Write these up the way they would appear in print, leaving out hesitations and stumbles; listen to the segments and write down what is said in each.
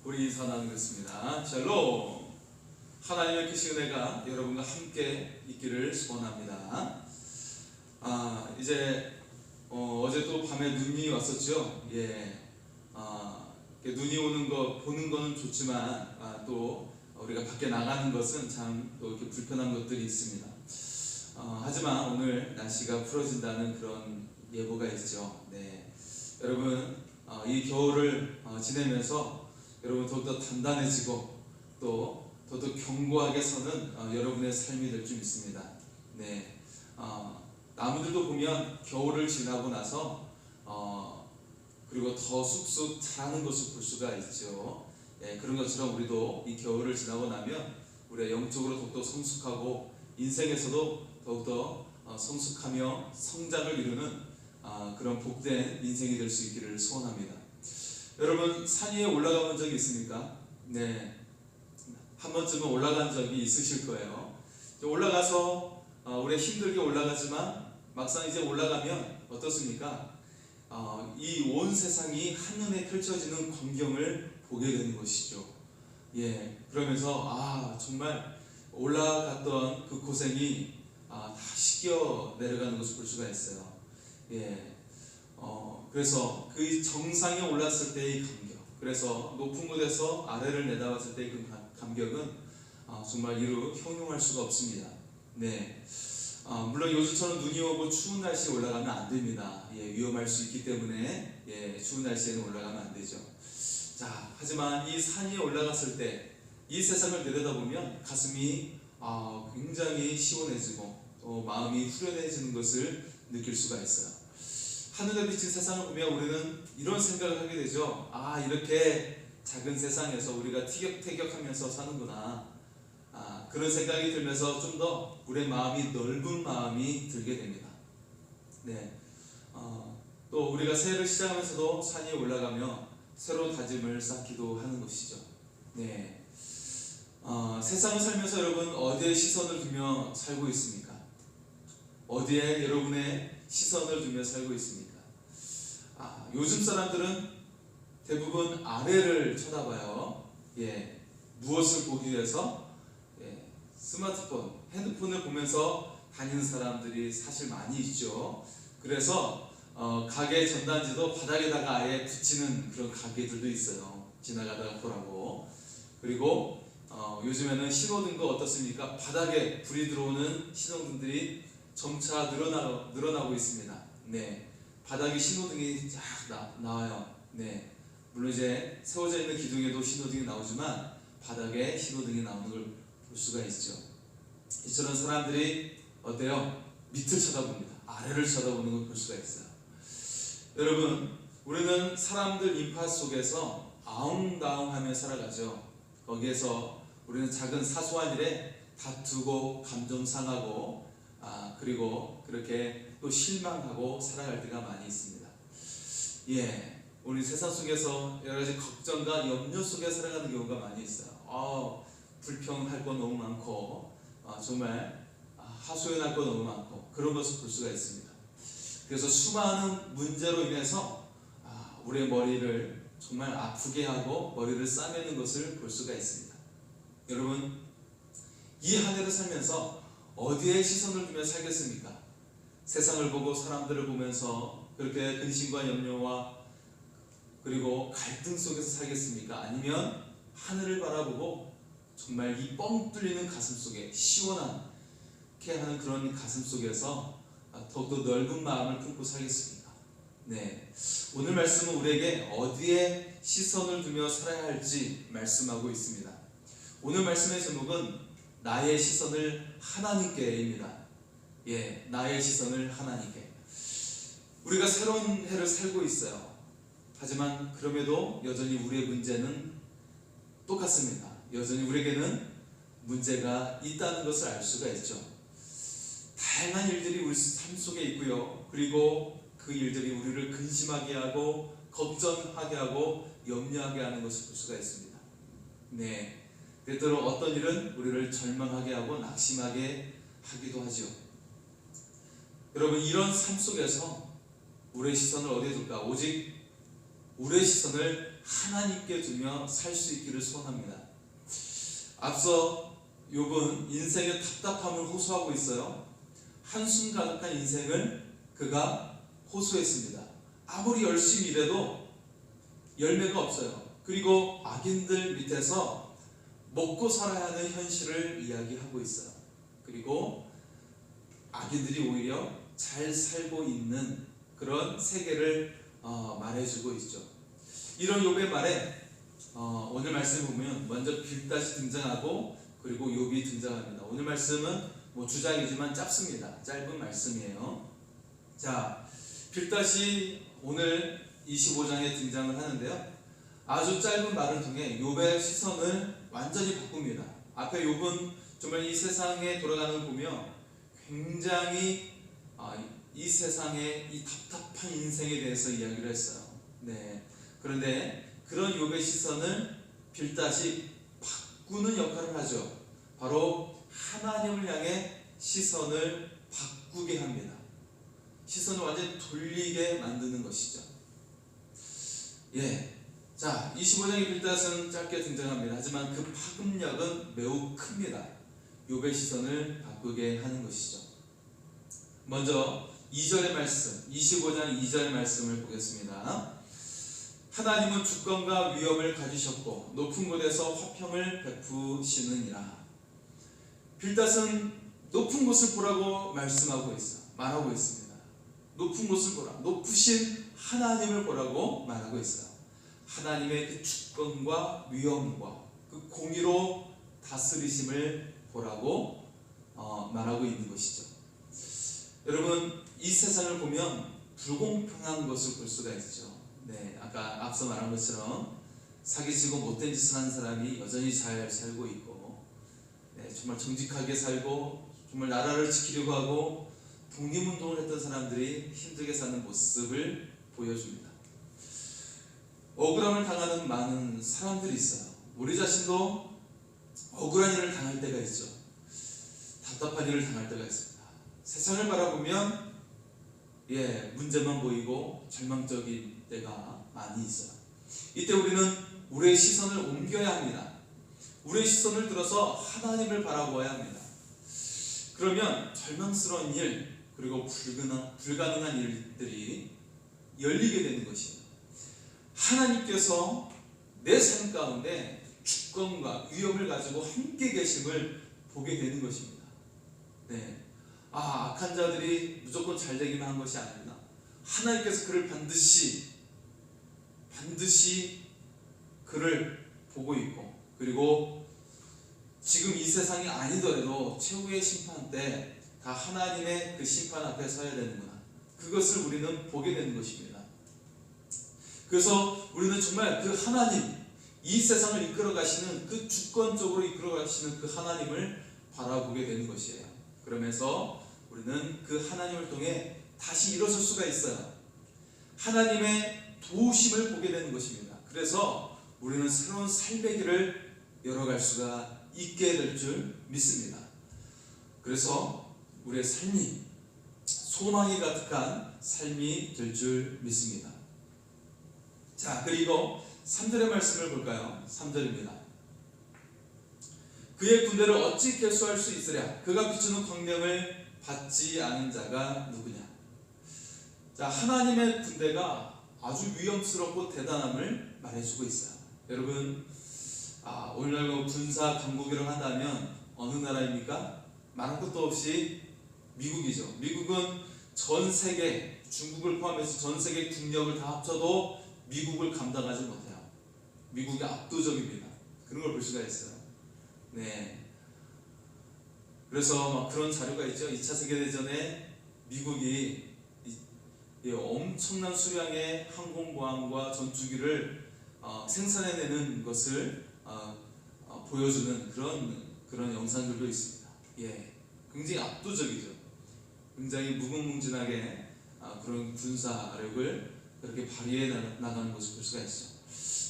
우리 인사 나누겠습니다. 샬롬. 하나님의 크신 은혜가 여러분과 함께 있기를 소원합니다. 이제 어제 또 밤에 눈이 왔었죠. 눈이 오는 거 보는 거는 좋지만 또 우리가 밖에 나가는 것은 참 또 이렇게 불편한 것들이 있습니다. 하지만 오늘 날씨가 풀어진다는 그런 예보가 있죠. 네, 여러분 이 겨울을 지내면서 여러분 더욱더 단단해지고 또 더욱더 견고하게 서는 여러분의 삶이 될 줄 믿습니다. 네, 나무들도 보면 겨울을 지나고 나서 그리고 더 쑥쑥 자라는 것을 볼 수가 있죠. 네, 그런 것처럼 우리도 이 겨울을 지나고 나면 우리가 영적으로 더욱더 성숙하고 인생에서도 더욱더 성숙하며 성장을 이루는 그런 복된 인생이 될 수 있기를 소원합니다. 여러분 산 위에 올라가 본 적이 있습니까? 네, 한 번쯤은 올라간 적이 있으실 거예요. 올라가서 우리가 힘들게 올라가지만 막상 이제 올라가면 어떻습니까? 이 온 세상이 한눈에 펼쳐지는 광경을 보게 되는 것이죠. 그러면서 정말 올라갔던 그 고생이 다 씻겨 내려가는 것을 볼 수가 있어요. 그래서 그 정상에 올랐을 때의 감격, 그래서 높은 곳에서 아래를 내다봤을 때의 그 감격은 정말 이루 형용할 수가 없습니다. 네, 물론 요즘처럼 눈이 오고 추운 날씨에 올라가면 안 됩니다. 위험할 수 있기 때문에 추운 날씨에는 올라가면 안 되죠. 자, 하지만 이 산 위에 올라갔을 때 이 세상을 내려다보면 가슴이 굉장히 시원해지고 또 마음이 후련해지는 것을 느낄 수가 있어요. 하늘에 비친 세상을 보면 우리는 이런 생각을 하게 되죠. 이렇게 작은 세상에서 우리가 티격태격하면서 사는구나. 그런 생각이 들면서 좀 더 우리의 마음이 넓은 마음이 들게 됩니다. 네, 또 우리가 새해를 시작하면서도 산 위에 올라가며 새로운 다짐을 쌓기도 하는 것이죠. 네, 세상을 살면서 여러분 어디에 시선을 두며 살고 있습니까? 어디에 여러분의 시선을 두며 살고 있습니까? 요즘 사람들은 대부분 아래를 쳐다봐요. 무엇을 보기 위해서? 스마트폰, 핸드폰을 보면서 다니는 사람들이 사실 많이 있죠. 그래서 가게 전단지도 바닥에다가 아예 붙이는 그런 가게들도 있어요. 지나가다가 보라고. 그리고 요즘에는 신호등도 어떻습니까? 바닥에 불이 들어오는 신호등들이 점차 늘어나고 있습니다. 네, 바닥에 신호등이 쫙 나와요. 네, 물론 이제 세워져 있는 기둥에도 신호등이 나오지만 바닥에 신호등이 나오는 걸 볼 수가 있죠. 이처럼 사람들이 어때요? 밑을 쳐다봅니다. 아래를 쳐다보는 걸 볼 수가 있어요. 여러분, 우리는 사람들 인파 속에서 아웅다웅하며 살아가죠. 거기에서 우리는 작은 사소한 일에 다투고 감정 상하고 그리고 그렇게 또 실망하고 살아갈 때가 많이 있습니다. 우리 세상 속에서 여러 가지 걱정과 염려 속에 살아가는 경우가 많이 있어요. 불평할 거 너무 많고 정말 하소연할 거 너무 많고 그런 것을 볼 수가 있습니다. 그래서 수많은 문제로 인해서 우리의 머리를 정말 아프게 하고 머리를 싸매는 것을 볼 수가 있습니다. 여러분, 이 한 해를 살면서 어디에 시선을 두며 살겠습니까? 세상을 보고 사람들을 보면서 그렇게 근심과 염려와 그리고 갈등 속에서 살겠습니까? 아니면 하늘을 바라보고 정말 이 뻥 뚫리는 가슴 속에 시원하게 하는 그런 가슴 속에서 더욱더 넓은 마음을 품고 살겠습니까? 네, 오늘 말씀은 우리에게 어디에 시선을 두며 살아야 할지 말씀하고 있습니다. 오늘 말씀의 제목은 나의 시선을 하나님께입니다. 나의 시선을 하나님께. 우리가 새로운 해를 살고 있어요. 하지만 그럼에도 여전히 우리의 문제는 똑같습니다. 여전히 우리에게는 문제가 있다는 것을 알 수가 있죠. 다양한 일들이 우리 삶 속에 있고요. 그리고 그 일들이 우리를 근심하게 하고 걱정하게 하고 염려하게 하는 것을 볼 수가 있습니다. 네, 때때로 어떤 일은 우리를 절망하게 하고 낙심하게 하기도 하죠. 여러분, 이런 삶 속에서 우리의 시선을 어디에 둘까? 오직 우리의 시선을 하나님께 두며 살 수 있기를 소원합니다. 앞서 욥은 인생의 답답함을 호소하고 있어요. 한숨 가득한 인생을 그가 호소했습니다. 아무리 열심히 일해도 열매가 없어요. 그리고 악인들 밑에서 먹고 살아야 하는 현실을 이야기하고 있어요. 그리고 악인들이 오히려 잘 살고 있는 그런 세계를 말해주고 있죠. 이런 욥의 말에 오늘 말씀 보면 먼저 빌닷이 등장하고 그리고 욥이 등장합니다. 오늘 말씀은 주장이지만 짧습니다. 짧은 말씀이에요. 자, 빌닷이 오늘 25장에 등장을 하는데요. 아주 짧은 말을 통해 욥의 시선을 완전히 바꿉니다. 앞에 욥은 정말 이 세상에 돌아가는 걸 보며 굉장히 이 세상의 이 답답한 인생에 대해서 이야기를 했어요. 네. 그런데 그런 욥의 시선을 빌닷이 바꾸는 역할을 하죠. 바로 하나님을 향해 시선을 바꾸게 합니다. 시선을 완전히 돌리게 만드는 것이죠. 예. 자, 25장의 빌닷은 짧게 등장합니다. 하지만 그 파급력은 매우 큽니다. 욥의 시선을 바꾸게 하는 것이죠. 먼저 2절의 말씀, 25장 2절의 말씀을 보겠습니다. 하나님은 주권과 위엄을 가지셨고 높은 곳에서 화평을 베푸시느니라. 빌닷은 높은 곳을 보라고 말하고 있습니다. 높은 곳을 보라, 높으신 하나님을 보라고 말하고 있어요. 하나님의 그 주권과 위엄과 그 공의로 다스리심을 보라고 말하고 있는 것이죠. 여러분, 이 세상을 보면 불공평한 것을 볼 수가 있죠. 네, 아까 앞서 말한 것처럼 사기치고 못된 짓을 한 사람이 여전히 잘 살고 있고, 네, 정말 정직하게 살고 정말 나라를 지키려고 하고 독립운동을 했던 사람들이 힘들게 사는 모습을 보여줍니다. 억울함을 당하는 많은 사람들이 있어요. 우리 자신도 억울한 일을 당할 때가 있죠. 답답한 일을 당할 때가 있습니다. 세상을 바라보면 문제만 보이고 절망적인 때가 많이 있어요. 이때 우리는 우리의 시선을 옮겨야 합니다. 우리의 시선을 들어서 하나님을 바라보아야 합니다. 그러면 절망스러운 일 그리고 불가능한 일들이 열리게 되는 것이에요. 하나님께서 내 삶 가운데 주권과 위엄을 가지고 함께 계심을 보게 되는 것입니다. 네. 악한 자들이 무조건 잘 되기만 한 것이 아니라 하나님께서 그를 반드시 그를 보고 있고, 그리고 지금 이 세상이 아니더라도 최후의 심판 때 다 하나님의 그 심판 앞에 서야 되는구나, 그것을 우리는 보게 되는 것입니다. 그래서 우리는 정말 그 하나님, 이 세상을 이끌어 가시는 그 주권적으로 이끌어 가시는 그 하나님을 바라보게 되는 것이에요. 그러면서 우리는 그 하나님을 통해 다시 일어설 수가 있어요. 하나님의 도우심을 보게 되는 것입니다. 그래서 우리는 새로운 삶의 길을 열어갈 수가 있게 될 줄 믿습니다. 그래서 우리의 삶이 소망이 가득한 삶이 될 줄 믿습니다. 자, 그리고 3절의 말씀을 볼까요? 3절입니다. 그의 군대를 어찌 결수할 수 있으랴? 그가 비추는 광명을 받지 않은 자가 누구냐? 자, 하나님의 군대가 아주 위험스럽고 대단함을 말해주고 있어요. 여러분, 오늘날 군사 강국이라고 한다면 어느 나라입니까? 말할 것도 없이 미국이죠. 미국은 전 세계, 중국을 포함해서 전 세계 국력을 다 합쳐도 미국을 감당하지 못해요. 미국이 압도적입니다. 그런 걸 볼 수가 있어요. 네. 그래서 그런 자료가 있죠. 2차 세계대전에 미국이 엄청난 수량의 항공모함과 전투기를 생산해내는 것을 보여주는 그런 영상들도 있습니다. 굉장히 압도적이죠. 굉장히 무궁무진하게 그런 군사력을 그렇게 발휘해 나가는 것을 볼 수가 있죠.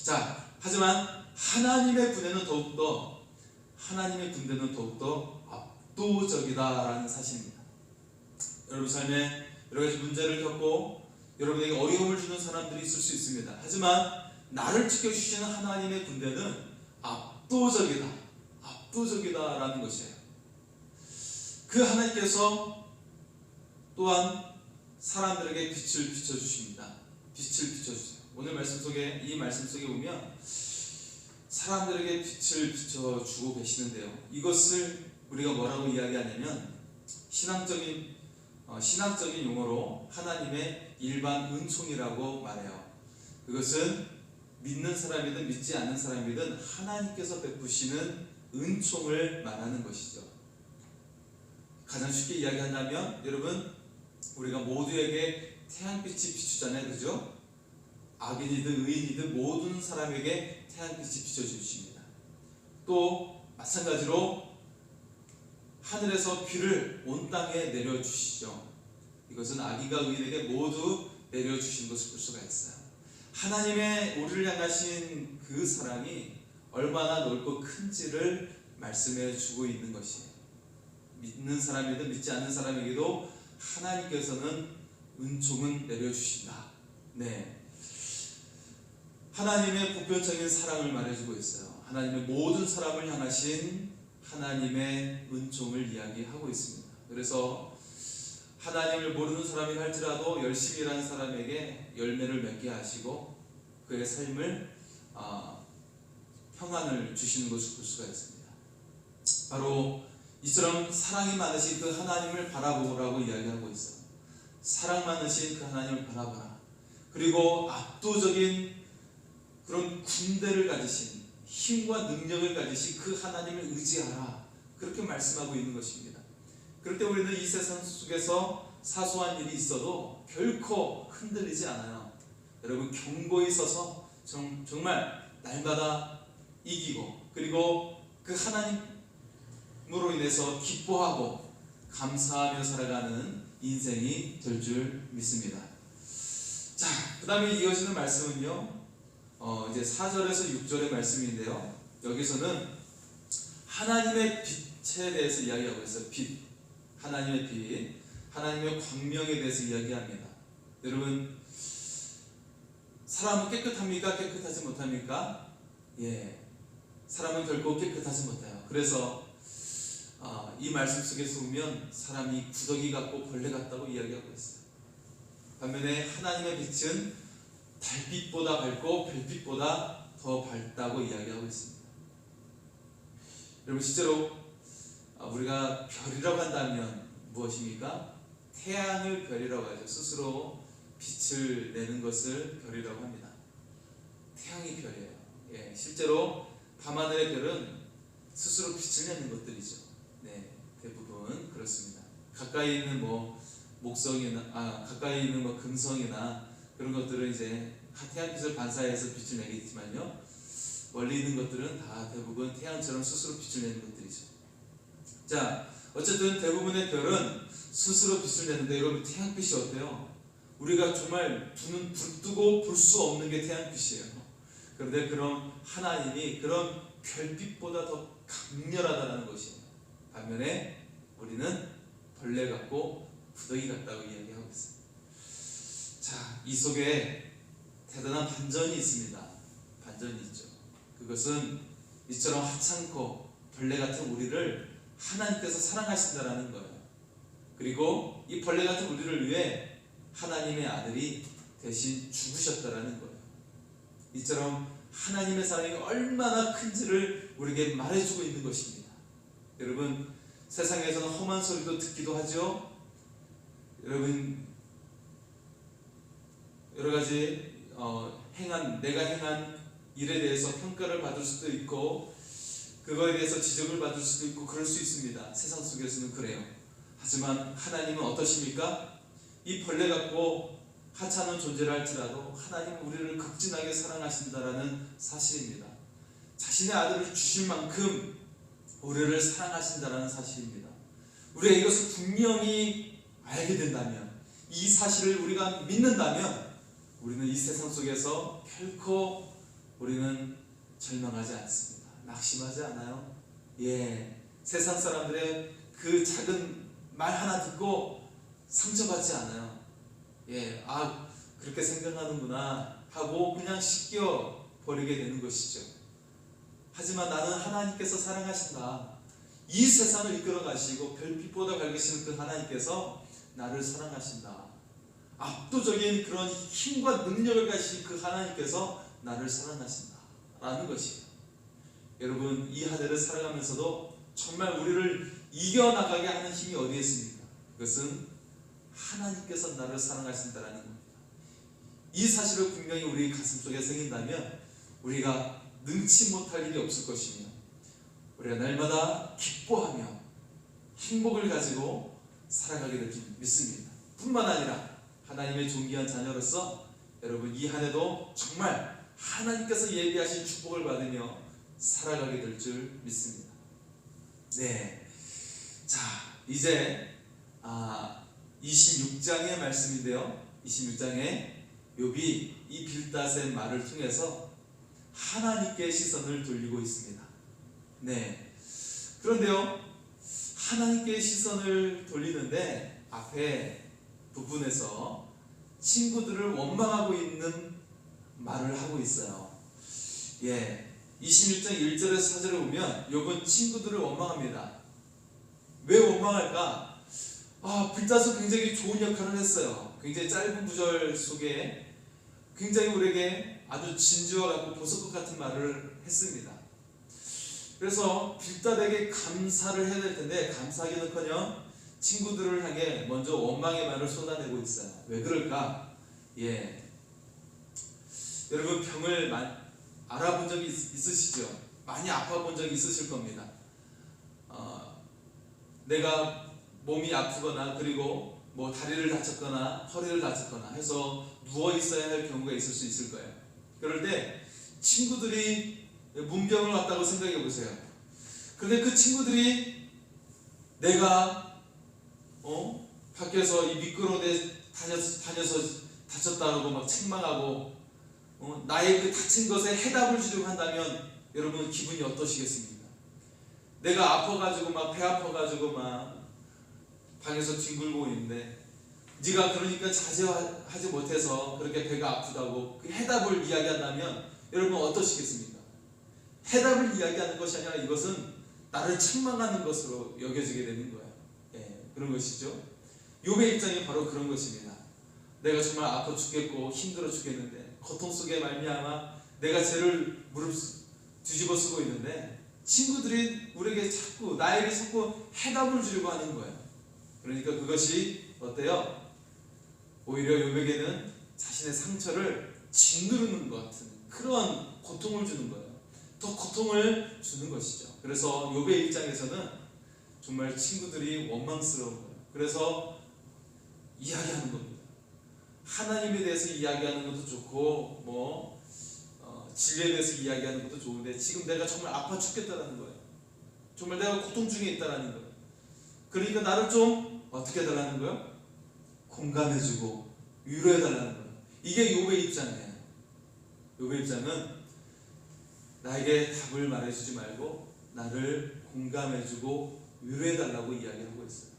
자, 하지만 하나님의 군대는 더욱더 압도적이다라는 사실입니다. 여러분 삶에 여러 가지 문제를 겪고 여러분에게 어려움을 주는 사람들이 있을 수 있습니다. 하지만 나를 지켜주시는 하나님의 군대는 압도적이다라는 것이에요. 그 하나님께서 또한 사람들에게 빛을 비춰주십니다. 빛을 비춰주세요. 오늘 이 말씀 속에 보면 사람들에게 빛을 비춰주고 계시는데요. 이것을 우리가 뭐라고 이야기하냐면 신앙적인 용어로 하나님의 일반 은총이라고 말해요. 그것은 믿는 사람이든 믿지 않는 사람이든 하나님께서 베푸시는 은총을 말하는 것이죠. 가장 쉽게 이야기한다면 여러분, 우리가 모두에게 태양빛이 비추잖아요, 그죠? 악인이든 의인이든 모든 사람에게 태양빛이 비춰주십니다. 또 마찬가지로 하늘에서 비를 온 땅에 내려주시죠. 이것은 악인과 의인에게 모두 내려주신 것을 볼 수가 있어요. 하나님의 우리를 향하신 그 사랑이 얼마나 넓고 큰지를 말씀해 주고 있는 것이에요. 믿는 사람이든 믿지 않는 사람에게도 하나님께서는 은총은 내려주신다. 네, 하나님의 보편적인 사랑을 말해주고 있어요. 하나님의 모든 사람을 향하신 하나님의 은총을 이야기하고 있습니다. 그래서 하나님을 모르는 사람이라 할지라도 열심히 일하는 사람에게 열매를 맺게 하시고 그의 삶을 평안을 주시는 것을 볼 수가 있습니다. 바로 이처럼 사랑이 많으신 그 하나님을 바라보라고 이야기하고 있어요. 사랑 많으신 그 하나님을 바라봐라. 그리고 압도적인 그런 군대를 가지신, 힘과 능력을 가지신 그 하나님을 의지하라. 그렇게 말씀하고 있는 것입니다. 그럴 때 우리는 이 세상 속에서 사소한 일이 있어도 결코 흔들리지 않아요. 여러분, 견고히 서서 정말 날마다 이기고, 그리고 그 하나님으로 인해서 기뻐하고 감사하며 살아가는 인생이 될 줄 믿습니다. 자, 그 다음에 이어지는 말씀은요, 이제 4절에서 6절의 말씀인데요, 여기서는 하나님의 빛에 대해서 이야기하고 있어요. 빛, 하나님의 빛, 하나님의 광명에 대해서 이야기합니다. 여러분, 사람은 깨끗합니까? 깨끗하지 못합니까? 예, 사람은 결코 깨끗하지 못해요. 그래서 이 말씀 속에서 보면 사람이 구더기 같고 벌레 같다고 이야기하고 있어요. 반면에 하나님의 빛은 달빛보다 밝고 별빛보다 더 밝다고 이야기하고 있습니다. 여러분, 실제로 우리가 별이라고 한다면 무엇입니까? 태양을 별이라고 하죠. 스스로 빛을 내는 것을 별이라고 합니다. 태양이 별이에요. 예, 실제로 밤하늘의 별은 스스로 빛을 내는 것들이죠. 네, 대부분 그렇습니다. 가까이 있는 목성이나 가까이 있는 금성이나 그런 것들은 이제 태양빛을 반사해서 빛을 내겠지만요, 멀리 있는 것들은 다 대부분 태양처럼 스스로 빛을 내는 것들이죠. 자, 어쨌든 대부분의 별은 스스로 빛을 내는데, 여러분, 태양빛이 어때요? 우리가 정말 두 눈 불뜨고 볼 수 없는 게 태양빛이에요. 그런데 그런 하나님이 그런 별빛보다 더 강렬하다는 것이에요. 반면에 우리는 벌레 같고 구더기 같다고 이야기하고 있어요. 자, 이 속에 대단한 반전이 있습니다. 반전이 있죠. 그것은 이처럼 하찮고 벌레 같은 우리를 하나님께서 사랑하신다라는 거예요. 그리고 이 벌레 같은 우리를 위해 하나님의 아들이 대신 죽으셨다라는 거예요. 이처럼 하나님의 사랑이 얼마나 큰지를 우리에게 말해주고 있는 것입니다. 여러분, 세상에서는 험한 소리도 듣기도 하죠. 여러분, 여러 가지 내가 행한 일에 대해서 평가를 받을 수도 있고, 그거에 대해서 지적을 받을 수도 있고, 그럴 수 있습니다. 세상 속에서는 그래요. 하지만 하나님은 어떠십니까? 이 벌레 같고 하찮은 존재를 할지라도 하나님은 우리를 극진하게 사랑하신다라는 사실입니다. 자신의 아들을 주실 만큼 우리를 사랑하신다라는 사실입니다. 우리가 이것을 분명히 알게 된다면, 이 사실을 우리가 믿는다면, 우리는 이 세상 속에서 결코 우리는 절망하지 않습니다. 낙심하지 않아요. 예, 세상 사람들의 그 작은 말 하나 듣고 상처받지 않아요. 예, 그렇게 생각하는구나 하고 그냥 씻겨 버리게 되는 것이죠. 하지만 나는 하나님께서 사랑하신다. 이 세상을 이끌어 가시고 별빛보다 밝으시는 그 하나님께서 나를 사랑하신다. 압도적인 그런 힘과 능력을 가지신 그 하나님께서 나를 사랑하신다 라는 것이에요. 여러분, 이 한 해를 살아가면서도 정말 우리를 이겨나가게 하는 힘이 어디에 있습니까? 그것은 하나님께서 나를 사랑하신다라는 겁니다. 이 사실을 분명히 우리 가슴속에 새긴다면 우리가 능치 못할 일이 없을 것이며 우리가 날마다 기뻐하며 행복을 가지고 살아가게 될 줄 믿습니다. 뿐만 아니라 하나님의 존귀한 자녀로서 여러분, 이 한 해도 정말 하나님께서 예비하신 축복을 받으며 살아가게 될 줄 믿습니다. 네, 자, 이제 26장의 말씀인데요. 26장에 욥이 이 빌닷의 말을 통해서 하나님께 시선을 돌리고 있습니다. 네, 그런데요, 하나님께 시선을 돌리는데 앞에 부분에서 친구들을 원망하고 있는 말을 하고 있어요. 26장 1절에서 4절을 보면 욥은 친구들을 원망합니다. 왜 원망할까? 빌닷은 굉장히 좋은 역할을 했어요. 굉장히 짧은 구절 속에 굉장히 우리에게 아주 진주와 같고 보석것 같은 말을 했습니다. 그래서 빌닷에게 감사를 해야 될 텐데 감사하기는커녕 친구들을 향해 먼저 원망의 말을 쏟아내고 있어요. 왜 그럴까? 여러분, 병을 알아본 적이 있으시죠? 많이 아파본 적이 있으실 겁니다. 내가 몸이 아프거나 그리고 뭐 다리를 다쳤거나 허리를 다쳤거나 해서 누워 있어야 할 경우가 있을 수 있을 거예요. 그럴 때 친구들이 문병을 왔다고 생각해 보세요. 그런데 그 친구들이 내가 밖에서 이 미끄러운데 다녀서 다쳤다고 막 책망하고 나의 그 다친 것에 해답을 주려고 한다면 여러분 기분이 어떠시겠습니까? 내가 아파가지고 막 배 아파가지고 막 방에서 뒹굴고 있는데 네가 그러니까 자제하지 못해서 그렇게 배가 아프다고 그 해답을 이야기한다면 여러분 어떠시겠습니까? 해답을 이야기하는 것이 아니라 이것은 나를 책망하는 것으로 여겨지게 되는 거예요. 그런 것이죠. 욥의 입장이 바로 그런 것입니다. 내가 정말 아파 죽겠고 힘들어 죽겠는데 고통 속에 말미암아 내가 죄를 뒤집어 쓰고 있는데 친구들이 우리에게 나에게 자꾸 해답을 주려고 하는 거예요. 그러니까 그것이 어때요? 오히려 욥에게는 자신의 상처를 짓누르는 것 같은 그런 고통을 주는 거예요. 더 고통을 주는 것이죠. 그래서 욥의 입장에서는 정말 친구들이 원망스러운 거예요. 그래서 이야기하는 겁니다. 하나님에 대해서 이야기하는 것도 좋고 진리에 대해서 이야기하는 것도 좋은데 지금 내가 정말 아파 죽겠다라는 거예요. 정말 내가 고통 중에 있다라는 거예요. 그러니까 나를 좀 어떻게 해달라는 거예요? 공감해주고 위로해달라는 거예요. 이게 욥의 입장이에요. 욥의 입장은 나에게 답을 말해주지 말고 나를 공감해주고 위로해달라고 이야기하고 있어요.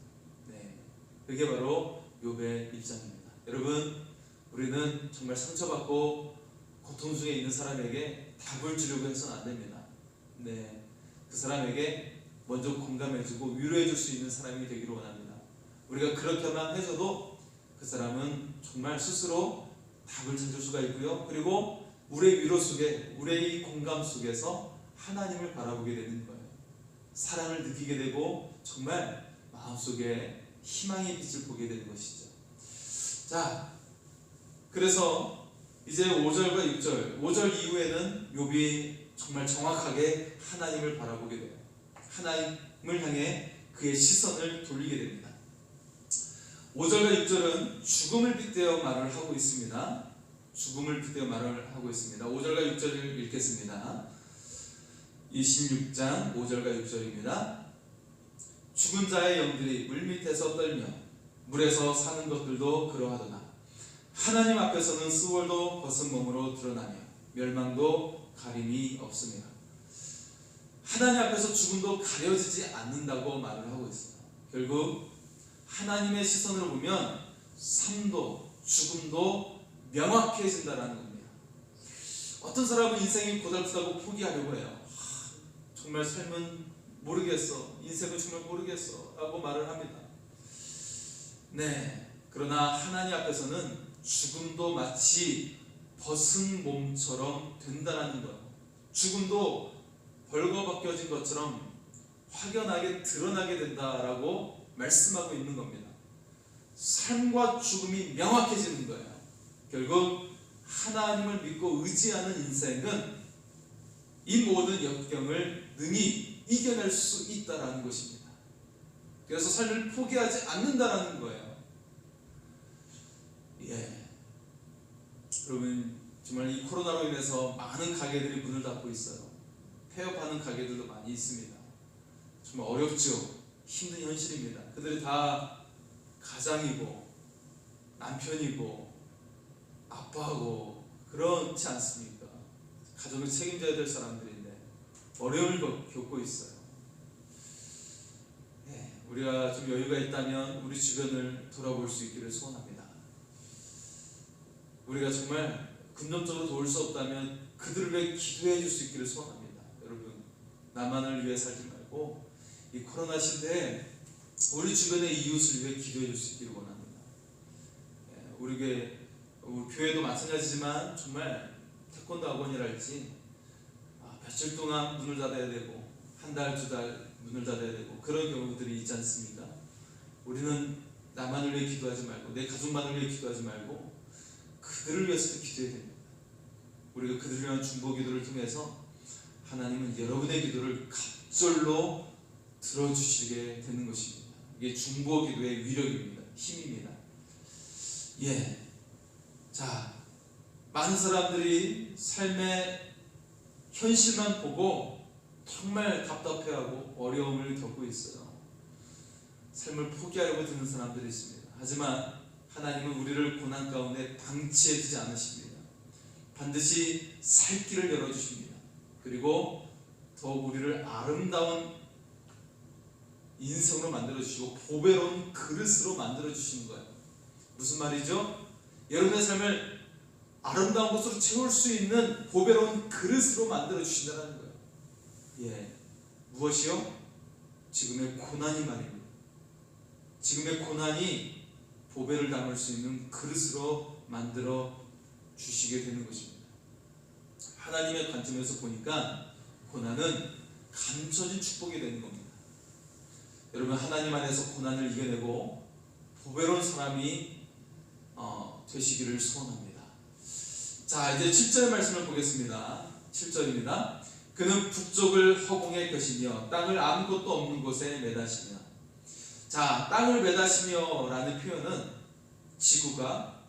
그게 바로 욥의 입장입니다. 여러분, 우리는 정말 상처받고 고통 중에 있는 사람에게 답을 주려고 해서는 안 됩니다. 그 사람에게 먼저 공감해주고 위로해줄 수 있는 사람이 되기를 원합니다. 우리가 그렇게만 해줘도 그 사람은 정말 스스로 답을 찾을 수가 있고요. 그리고 우리의 위로 속에, 우리의 공감 속에서 하나님을 바라보게 되는 거예요. 사랑을 느끼게 되고 정말 마음속에 희망의 빛을 보게 되는 것이죠. 자, 그래서 이제 5절과 6절, 5절 이후에는 욥이 정말 정확하게 하나님을 바라보게 돼요. 하나님을 향해 그의 시선을 돌리게 됩니다. 5절과 6절은 죽음을 빗대어 말을 하고 있습니다. 죽음을 빗대어 말을 하고 있습니다. 5절과 6절을 읽겠습니다. 26장 5절과 6절입니다. 죽은 자의 영들이 물밑에서 떨며 물에서 사는 것들도 그러하도다. 하나님 앞에서는 수월도 벗은 몸으로 드러나며 멸망도 가림이 없으며. 하나님 앞에서 죽음도 가려지지 않는다고 말을 하고 있어요. 결국 하나님의 시선으로 보면 삶도 죽음도 명확해진다는 겁니다. 어떤 사람은 인생이 고달프다고 포기하려고 해요. 정말 삶은 모르겠어, 인생은 정말 모르겠어 라고 말을 합니다. 네, 그러나 하나님 앞에서는 죽음도 마치 벗은 몸처럼 된다는 거예요. 죽음도 벌거벗겨진 것처럼 확연하게 드러나게 된다라고 말씀하고 있는 겁니다. 삶과 죽음이 명확해지는 거예요. 결국 하나님을 믿고 의지하는 인생은 이 모든 역경을 능히 이겨낼 수 있다라는 것입니다. 그래서 삶을 포기하지 않는다라는 거예요. 여러분, 정말 이 코로나로 인해서 많은 가게들이 문을 닫고 있어요. 폐업하는 가게들도 많이 있습니다. 정말 어렵죠. 힘든 현실입니다. 그들이 다 가장이고 남편이고 아빠하고 그렇지 않습니까? 가족을 책임져야 될 사람들인데 어려움을 겪고 있어요. 우리가 좀 여유가 있다면 우리 주변을 돌아볼 수 있기를 소원합니다. 우리가 정말 금전적으로 도울 수 없다면 그들을 위해 기도해 줄 수 있기를 소원합니다. 여러분, 나만을 위해 살지 말고 이 코로나 시대에 우리 주변의 이웃을 위해 기도해 줄 수 있기를 원합니다. 우리 교회도 마찬가지지만 정말 태권도 학원이랄지 며칠 동안 문을 닫아야 되고 한 달, 두 달 문을 닫아야 되고 그런 경우들이 있지 않습니까? 우리는 나만을 위해 기도하지 말고 내 가족만을 위해 기도하지 말고 그들을 위해서도 기도해야 됩니다. 우리가 그들을 위한 중보 기도를 통해서 하나님은 여러분의 기도를 갑절로 들어주시게 되는 것입니다. 이게 중보 기도의 위력입니다. 힘입니다. 자, 많은 사람들이 삶의 현실만 보고 정말 답답해하고 어려움을 겪고 있어요. 삶을 포기하려고 드는 사람들이 있습니다. 하지만 하나님은 우리를 고난 가운데 방치해 두지 않으십니다. 반드시 살 길을 열어주십니다. 그리고 더욱 우리를 아름다운 인생으로 만들어주시고 보배로운 그릇으로 만들어주시는 거예요. 무슨 말이죠? 여러분의 삶을 아름다운 것으로 채울 수 있는 보배로운 그릇으로 만들어주신다는 거예요. 무엇이요? 지금의 고난이 말입니다. 지금의 고난이 보배를 담을 수 있는 그릇으로 만들어 주시게 되는 것입니다. 하나님의 관점에서 보니까 고난은 감춰진 축복이 되는 겁니다. 여러분, 하나님 안에서 고난을 이겨내고 보배로운 사람이 되시기를 소원합니다. 자, 이제 7절 말씀을 보겠습니다. 7절입니다. 그는 북쪽을 허공에 펴시며 땅을 아무것도 없는 곳에 매다시며. 자, 땅을 매다시며 라는 표현은 지구가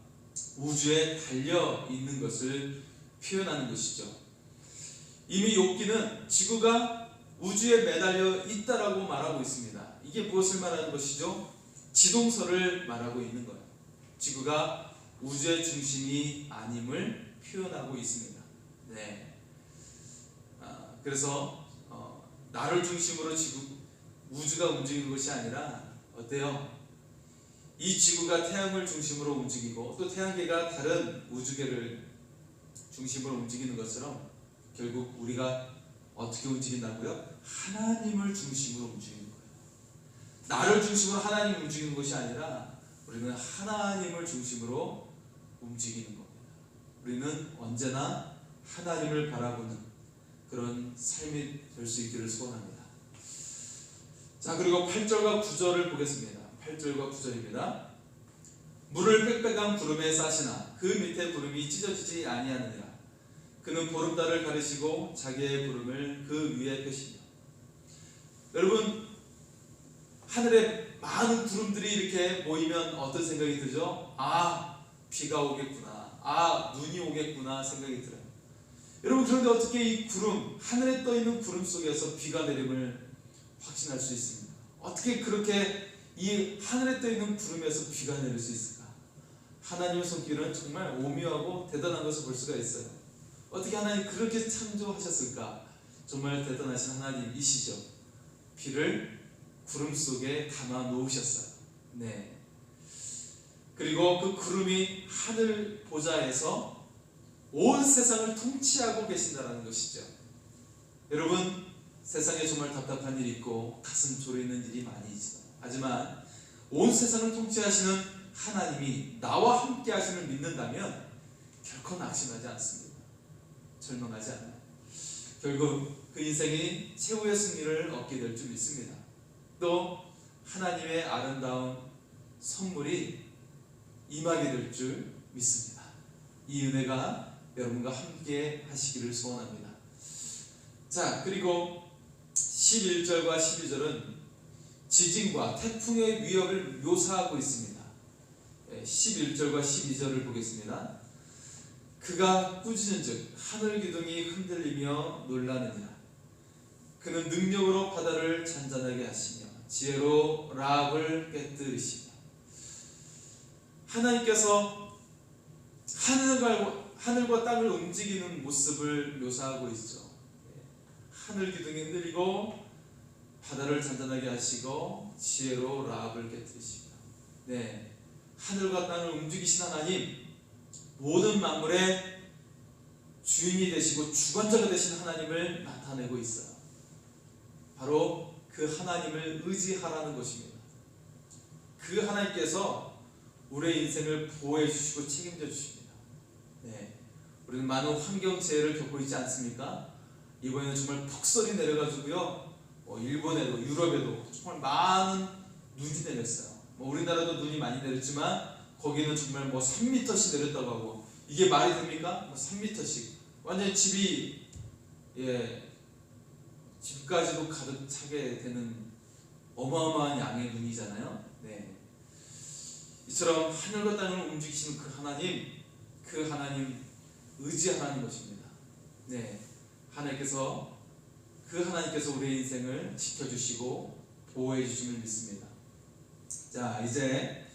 우주에 달려 있는 것을 표현하는 것이죠. 이미 욥기는 지구가 우주에 매달려 있다라고 말하고 있습니다. 이게 무엇을 말하는 것이죠? 지동설을 말하고 있는 거예요. 지구가 우주의 중심이 아님을 표현하고 있습니다. 그래서 나를 중심으로 우주가 움직이는 것이 아니라 어때요? 이 지구가 태양을 중심으로 움직이고 또 태양계가 다른 우주계를 중심으로 움직이는 것처럼 결국 우리가 어떻게 움직인다고요? 하나님을 중심으로 움직이는 거예요. 나를 중심으로 하나님을 움직이는 것이 아니라 우리는 하나님을 중심으로 움직이는 겁니다. 우리는 언제나 하나님을 바라보는 그런 삶이 될 수 있기를 소원합니다. 자, 그리고 8절과 9절을 보겠습니다. 8절과 9절입니다. 물을 빽빽한 구름에 싸시나 그 밑에 구름이 찢어지지 아니하느니라. 그는 보름달을 가르시고 자기의 구름을 그 위에 펴시며. 여러분, 하늘에 많은 구름들이 이렇게 모이면 어떤 생각이 들죠? 비가 오겠구나, 눈이 오겠구나 생각이 들어요. 여러분, 그런데 어떻게 이 구름, 하늘에 떠 있는 구름 속에서 비가 내림을 확신할 수 있습니까? 어떻게 그렇게 이 하늘에 떠 있는 구름에서 비가 내릴 수 있을까? 하나님의 손길은 정말 오묘하고 대단한 것을 볼 수가 있어요. 어떻게 하나님 그렇게 창조하셨을까? 정말 대단하신 하나님이시죠. 비를 구름 속에 담아 놓으셨어요. 그리고 그 구름이 하늘 보좌에서 온 세상을 통치하고 계신다는 것이죠. 여러분, 세상에 정말 답답한 일이 있고 가슴 졸이는 일이 많이 있어요. 하지만 온 세상을 통치하시는 하나님이 나와 함께 하심을 믿는다면 결코 낙심하지 않습니다. 절망하지 않아요. 결국 그 인생이 최후의 승리를 얻게 될 줄 믿습니다. 또 하나님의 아름다운 선물이 임하게 될 줄 믿습니다. 이 은혜가 여러분과 함께 하시기를 소원합니다. 자, 그리고 11절과 12절은 지진과 태풍의 위협을 묘사하고 있습니다. 11절과 12절을 보겠습니다. 그가 꾸짖은즉 하늘 기둥이 흔들리며 놀라느니라. 그는 능력으로 바다를 잔잔하게 하시며 지혜로 라합을 깨뜨리시며. 하나님께서 하늘과 땅을 움직이는 모습을 묘사하고 있죠. 하늘 기둥이 흔들리고 바다를 잔잔하게 하시고 지혜로 라합을 깨뜨리시며. 네, 하늘과 땅을 움직이신 하나님, 모든 만물의 주인이 되시고 주관자가 되신 하나님을 나타내고 있어요. 바로 그 하나님을 의지하라는 것입니다. 그 하나님께서 우리의 인생을 보호해 주시고 책임져 주십니다. 네, 우리는 많은 환경재해를 겪고 있지 않습니까? 이번에는 정말 폭설이 내려가지고요, 일본에도 유럽에도 정말 많은 눈이 내렸어요. 우리나라도 눈이 많이 내렸지만 거기는 정말 3m씩 내렸다고 하고, 이게 말이 됩니까? 3m씩 완전히 집이 집까지도 가득 차게 되는 어마어마한 양의 눈이잖아요. 네, 이처럼 하늘과 땅을 움직이시는 그 하나님 의지하라는 것입니다. 네, 하나님께서 우리의 인생을 지켜주시고 보호해 주심을 믿습니다. 자, 이제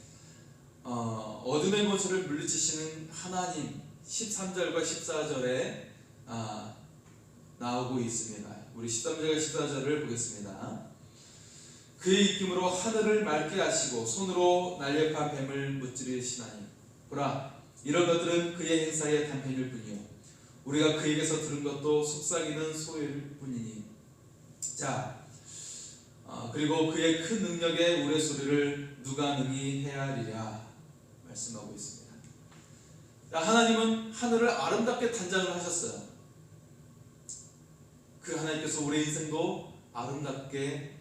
어둠의 권세를 물리치시는 하나님 13절과 14절에 나오고 있습니다. 우리 13절과 14절을 보겠습니다. 그의 입김으로 하늘을 맑게 하시고 손으로 날렵한 뱀을 무찌르시나니 보라, 이런 것들은 그의 행사의 단편일 뿐이요 우리가 그에게서 들은 것도 속삭이는 소일 뿐이니. 자, 그리고 그의 큰 능력에 우레소리를 누가 능히 헤아리랴 말씀하고 있습니다. 자, 하나님은 하늘을 아름답게 단장을 하셨어요. 그 하나님께서 우리의 인생도 아름답게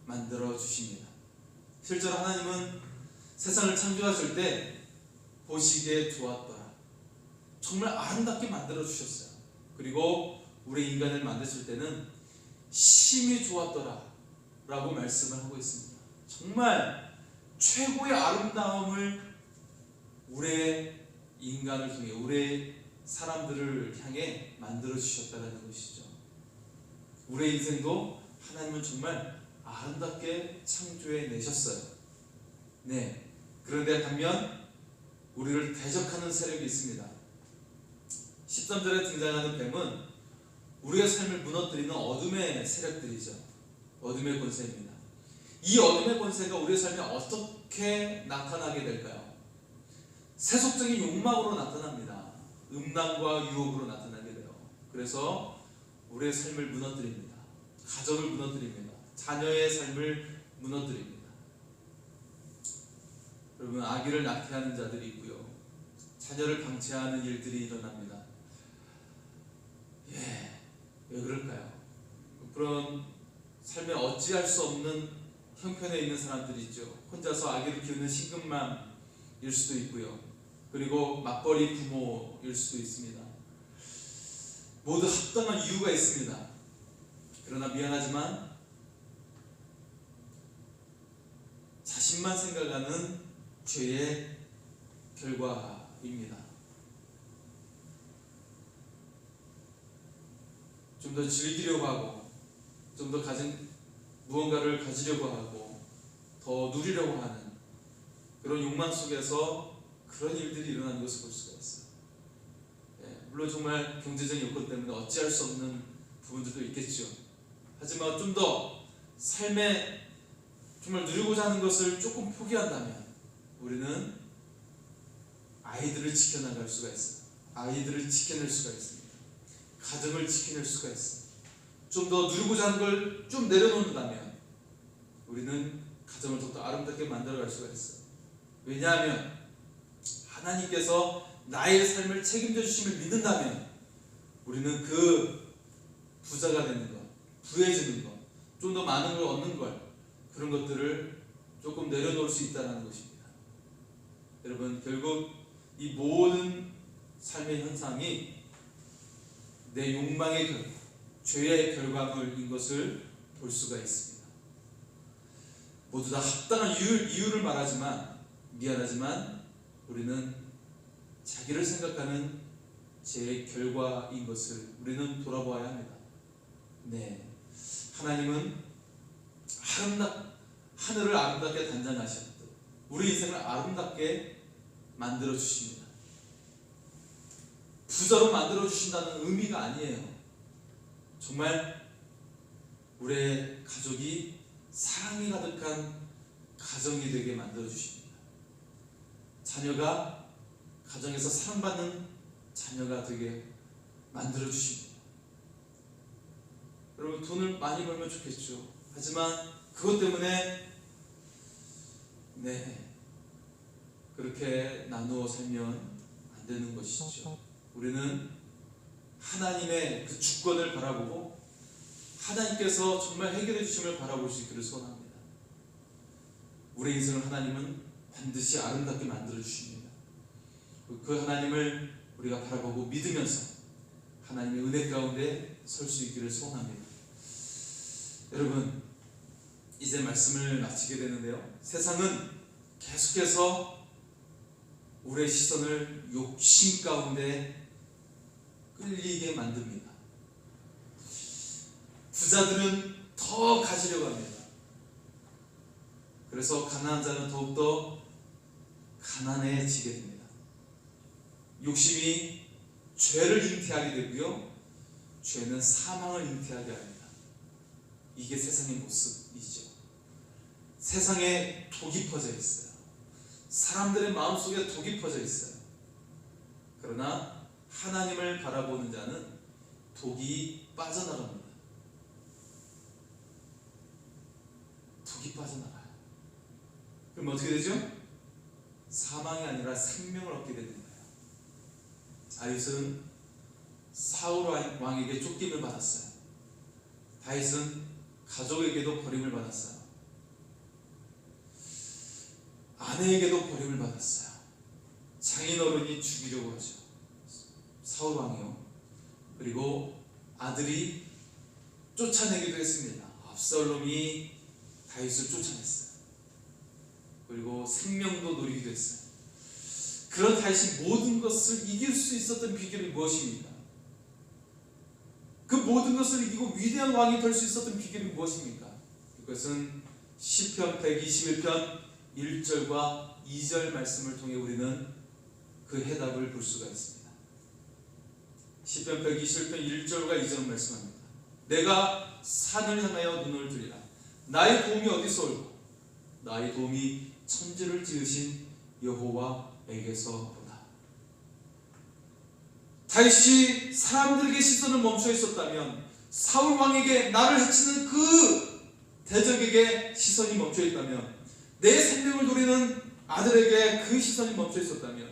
만들어 주십니다. 실제로 하나님은 세상을 창조하실 때 보시기에 좋았더라, 정말 아름답게 만들어 주셨어요. 그리고 우리 인간을 만드실 때는 심히 좋았더라 라고 말씀을 하고 있습니다. 정말 최고의 아름다움을 우리의 인간을 통해, 우리의 사람들을 향해 만들어 주셨다는 것이죠. 우리의 인생도 하나님은 정말 아름답게 창조해 내셨어요. 네, 그런데 반면 우리를 대적하는 세력이 있습니다. 13절에 등장하는 뱀은 우리의 삶을 무너뜨리는 어둠의 세력들이죠. 어둠의 권세입니다. 이 어둠의 권세가 우리의 삶에 어떻게 나타나게 될까요? 세속적인 욕망으로 나타납니다. 음란과 유혹으로 나타나게 돼요. 그래서 우리의 삶을 무너뜨립니다. 가정을 무너뜨립니다. 자녀의 삶을 무너뜨립니다. 여러분, 아기를 낙태하는 자들이 있고요, 자녀를 방치하는 일들이 일어납니다. 왜 그럴까요? 그런 삶에 어찌할 수 없는 형편에 있는 사람들이 있죠. 혼자서 아기를 키우는 싱글맘일 수도 있고요, 그리고 맞벌이 부모일 수도 있습니다. 모두 합당한 이유가 있습니다. 그러나 미안하지만 자신만 생각하는 죄의 결과입니다. 좀 더 즐기려고 하고, 좀 더 무언가를 가지려고 하고, 더 누리려고 하는 그런 욕망 속에서 그런 일들이 일어나는 것을 볼 수가 있어요. 물론 정말 경제적인 여건 때문에 어찌할 수 없는 부분들도 있겠죠. 하지만 좀 더 삶에 정말 누리고자 하는 것을 조금 포기한다면 우리는 아이들을 지켜나갈 수가 있어요. 아이들을 지켜낼 수가 있습니다. 가정을 지켜낼 수가 있습니다. 좀 더 누리고자 하는 걸 좀 내려놓는다면 우리는 가정을 더욱더 아름답게 만들어갈 수가 있어요. 왜냐하면 하나님께서 나의 삶을 책임져 주심을 믿는다면 우리는 그 부자가 되는 것, 부해지는 것, 좀 더 많은 걸 얻는 것, 그런 것들을 조금 내려놓을 수 있다는 것입니다. 여러분, 결국 이 모든 삶의 현상이 내 욕망의 결과, 죄의 결과물인 것을 볼 수가 있습니다. 모두 다 합당한 이유를 말하지만 미안하지만 우리는 자기를 생각하는 죄의 결과인 것을 우리는 돌아보아야 합니다. 네, 하나님은 하늘을 아름답게 단장하셨듯 우리 인생을 아름답게 만들어 주십니다. 부자로 만들어 주신다는 의미가 아니에요. 정말 우리의 가족이 사랑이 가득한 가정이 되게 만들어 주십니다. 자녀가 가정에서 사랑받는 자녀가 되게 만들어 주십니다. 여러분, 돈을 많이 벌면 좋겠죠. 하지만 그것 때문에 그렇게 나누어 살면 안 되는 것이죠. 우리는 하나님의 그 주권을 바라보고 하나님께서 정말 해결해 주심을 바라볼 수 있기를 소원합니다. 우리 인생을 하나님은 반드시 아름답게 만들어 주십니다. 그 하나님을 우리가 바라보고 믿으면서 하나님의 은혜 가운데 설 수 있기를 소원합니다. 여러분, 이제 말씀을 마치게 되는데요, 세상은 계속해서 우리의 시선을 욕심 가운데 끌리게 만듭니다. 부자들은 더 가지려고 합니다. 그래서 가난한 자는 더욱더 가난해지게 됩니다. 욕심이 죄를 잉태하게 되고요, 죄는 사망을 잉태하게 합니다. 이게 세상의 모습이죠. 세상에 독이 퍼져 있어요. 사람들의 마음속에 독이 퍼져 있어요. 그러나 하나님을 바라보는 자는 독이 빠져나갑니다. 독이 빠져나가요. 그럼 어떻게 되죠? 사망이 아니라 생명을 얻게 되는 거예요. 다윗은 사울 왕에게 쫓김을 받았어요. 다윗은 가족에게도 버림을 받았어요. 아내에게도 버림을 받았어요. 장인어른이 죽이려고 하죠. 사울 왕이요. 그리고 아들이 쫓아내기도 했습니다. 압살롬이 다윗을 쫓아냈어요. 그리고 생명도 노리기도 했어요. 그런 다윗이 모든 것을 이길 수 있었던 비결이 무엇입니까? 그 모든 것을 이기고 위대한 왕이 될 수 있었던 비결이 무엇입니까? 그것은 시편 121편 1절과 2절 말씀을 통해 우리는 그 해답을 볼 수가 있습니다. 시편 121편 1절과 2절 말씀합니다. 내가 산을 향하여 눈을 들이라. 나의 도움이 어디서 올고 나의 도움이 천지를 지으신 여호와에게서 보다. 다윗이 사람들에게 시선을 멈춰 있었다면, 사울 왕에게 나를 해치는 그 대적에게 시선이 멈춰 있다면, 내 생명을 노리는 아들에게 그 시선이 멈춰 있었다면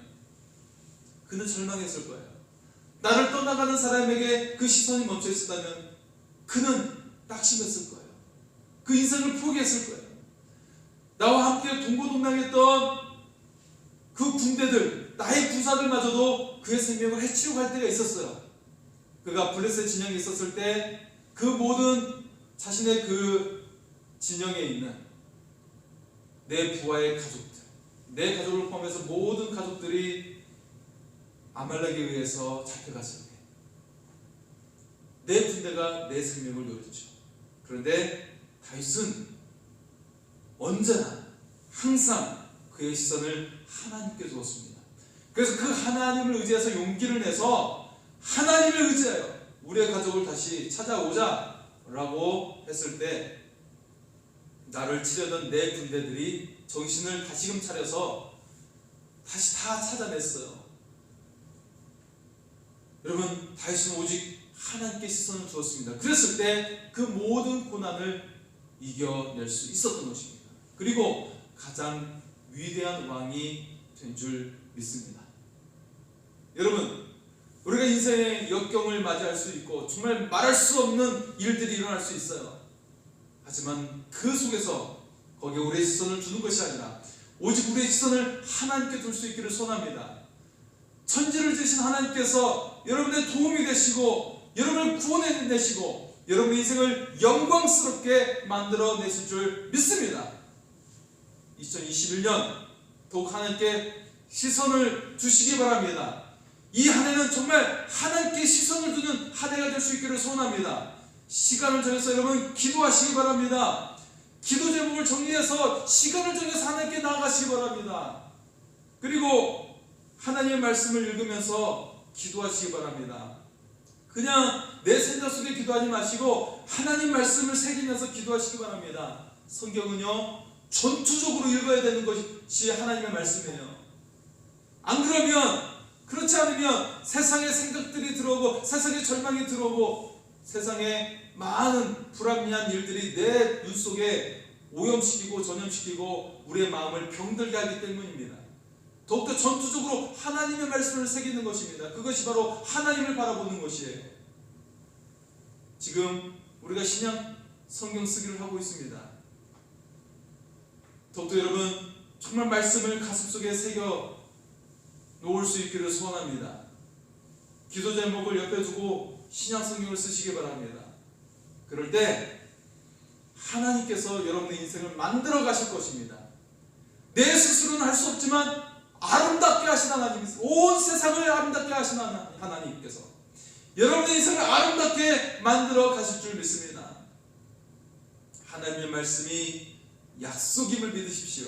그는 절망했을 거예요. 나를 떠나가는 사람에게 그 시선이 멈춰 있었다면 그는 낙심했을 거예요. 그 인생을 포기했을 거예요. 나와 함께 동고동락했던 그 군대들, 나의 부사들마저도 그의 생명을 해치려고 할 때가 있었어요. 그가 블레셋 진영에 있었을 때 그 모든 자신의 그 진영에 있는 내 부하의 가족들, 내 가족을 포함해서 모든 가족들이 아말렉에 의해서 잡혀갔을 때 내 군대가 내 생명을 노렸죠. 그런데 다윗은 언제나 항상 그의 시선을 하나님께 두었습니다. 그래서 그 하나님을 의지해서 용기를 내서 하나님을 의지하여 우리의 가족을 다시 찾아오자 라고 했을 때 나를 치려던 내 군대들이 정신을 다시금 차려서 다시 다 찾아냈어요. 여러분, 다윗은 오직 하나님께 시선을 두었습니다. 그랬을 때 그 모든 고난을 이겨낼 수 있었던 것입니다. 그리고 가장 위대한 왕이 된 줄 믿습니다. 여러분, 우리가 인생의 역경을 맞이할 수 있고 정말 말할 수 없는 일들이 일어날 수 있어요. 하지만 그 속에서 거기에 우리의 시선을 두는 것이 아니라 오직 우리의 시선을 하나님께 둘 수 있기를 소원합니다. 천지를 지으신 하나님께서 여러분의 도움이 되시고 여러분을 구원해내시고 여러분의 인생을 영광스럽게 만들어내실 줄 믿습니다. 2021년 더욱 하나님께 시선을 두시기 바랍니다. 이 한 해는 정말 하나님께 시선을 두는 한 해가 될 수 있기를 소원합니다. 시간을 정해서 여러분 기도하시기 바랍니다. 기도 제목을 정리해서 시간을 정해서 하나님께 나아가시기 바랍니다. 그리고 하나님의 말씀을 읽으면서 기도하시기 바랍니다. 그냥 내 생각 속에 기도하지 마시고 하나님 말씀을 새기면서 기도하시기 바랍니다. 성경은요, 전투적으로 읽어야 되는 것이 하나님의 말씀이에요. 안 그러면, 그렇지 않으면 세상의 생각들이 들어오고 세상의 절망이 들어오고 세상에 많은 불합리한 일들이 내 눈 속에 오염시키고 전염시키고 우리의 마음을 병들게 하기 때문입니다. 더욱더 전투적으로 하나님의 말씀을 새기는 것입니다. 그것이 바로 하나님을 바라보는 것이에요. 지금 우리가 신약 성경 쓰기를 하고 있습니다. 더욱더 여러분 정말 말씀을 가슴속에 새겨 놓을 수 있기를 소원합니다. 기도 제목을 옆에 두고 신약 성경을 쓰시기 바랍니다. 그럴 때 하나님께서 여러분의 인생을 만들어 가실 것입니다. 내 스스로는 할 수 없지만 아름답게 하신 하나님, 온 세상을 아름답게 하신 하나님께서 여러분의 인생을 아름답게 만들어 가실 줄 믿습니다. 하나님의 말씀이 약속임을 믿으십시오.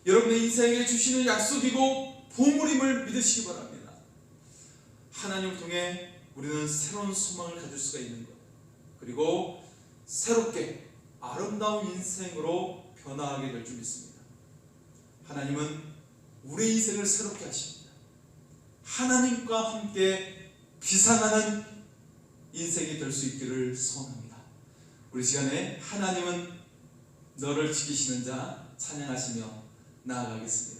여러분의 인생에 주시는 약속이고 보물임을 믿으시기 바랍니다. 하나님을 통해 우리는 새로운 소망을 가질 수가 있는 것, 그리고 새롭게 아름다운 인생으로 변화하게 될 줄 믿습니다. 하나님은 우리 인생을 새롭게 하십니다. 하나님과 함께 비상하는 인생이 될 수 있기를 소원합니다. 우리 시간에 하나님은 너를 지키시는 자 찬양하시며 나아가겠습니다.